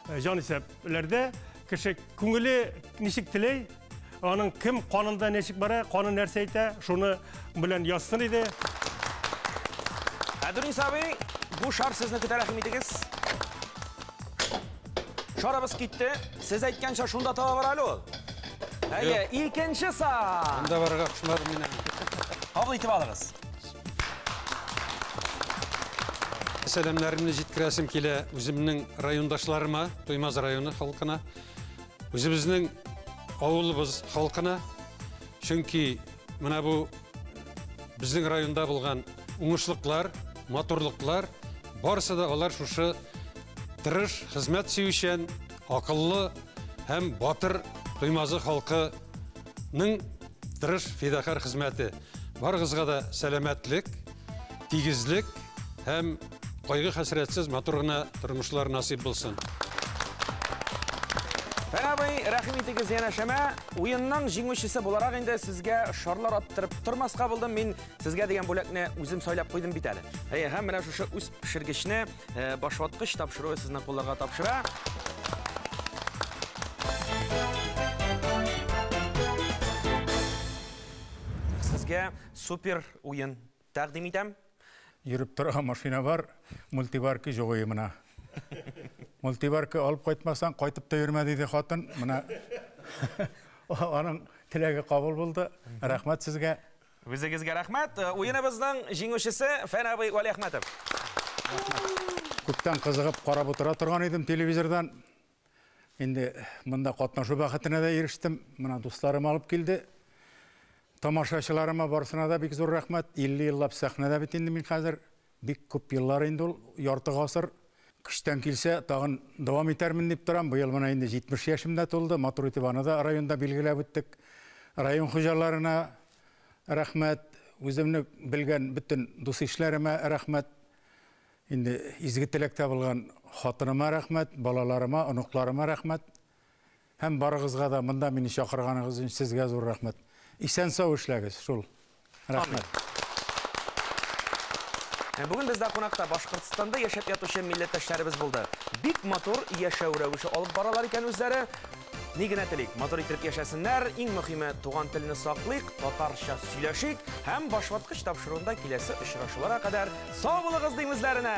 җанисәпләрдә кеше күңеле ничек теләй, аның кем канында ничек бара, каны нәрсә әйтә, шуны белән язсын иде. Әдүнис абый, бу шар сезне көтә, рәхим итегез. Шарыбыз китте. Сез әйткәнчә шунда таба бар әле ул. Әйе, 2 сан. Анда барга кушмар мине. Кабул итеп алыгыз. Сәламнарымны җиткерәсем килә үземнең райондашларыма, Туймаз районы халкына, үзебезнең авылыбыз халкына, чөнки менә бу безнең районда булган уңышлыклар, матурлыклар, барысы да алар шушы тырыш, хезмәт сөючән, акыллы һәм батыр Туймазы халкының тырыш фидакар хезмәте. Барыгызга да сәламәтлек, тигезлек һәм кайгы хәсрәтсез матур гына тормышлар насыйп булсын. Фән абый, рәхим итегез янәшәмә. Уенның җиңүчесе буларак инде сезгә шарлар аттырып тормаска булдым. Мин сезгә дигән бүләкне үзем сайлап куйдым бит әле. Һәм менә шушы үз пешергечне башваткыч тапшыруы сезнең кулларга тапшыра. Сезгә супер уен тәкъдим итәм. Йөреп торган машина бар, мультиварка җогый мына. Мультиварка алып кайтмасаң, кайтып та йөрмә диде хатын. Мына аның теләге кабул булды. Рәхмәт сезгә. Үзегезгә рәхмәт. Уеныбызның җиңүчесе Фән абый Вәли Әхмәтов. күптән кызыгып карап утыра торган идем телевизордан. Инде монда катнашу бәхетенә дә ирештем. Мына дусларым алып килде. Тамашачыларыма барсына да бик зур рәхмәт. 50 еллап сәхнәдә бит инде мин хәзер. Бик күп еллар инде ул, ярты гасыр. Кыштан килсә, тагын дәвам итәрмен дип торам. Бу ел менә инде 70 яшемдә тулды. Матур итеп аны да районда билгеләп үттек. Район хуҗаларына рәхмәт. Үземне белгән бөтен дус-ишләремә рәхмәт. Инде изге теләктә булган хатыныма рәхмәт, балаларыма, оныкларыма рәхмәт. Һәм барыгызга да монда мине чакырганыгыз өчен сезгә зур рәхмәт. Исән сау эшләгез, шул. Рәхмәт. Бүген бездә кунакта Башкортстанда яшәп ятучы милләттәшләребез булды. Бик матур яшәү рәвеше алып баралар икән үзләре. Ни генә телик, матур итеп яшәсеннәр, иң мөһиме туган телне саклыйк, татарча сөйләшик һәм башваткыч тапшыруында киләсе очрашуларга кадәр сау булыгыз димезләренә.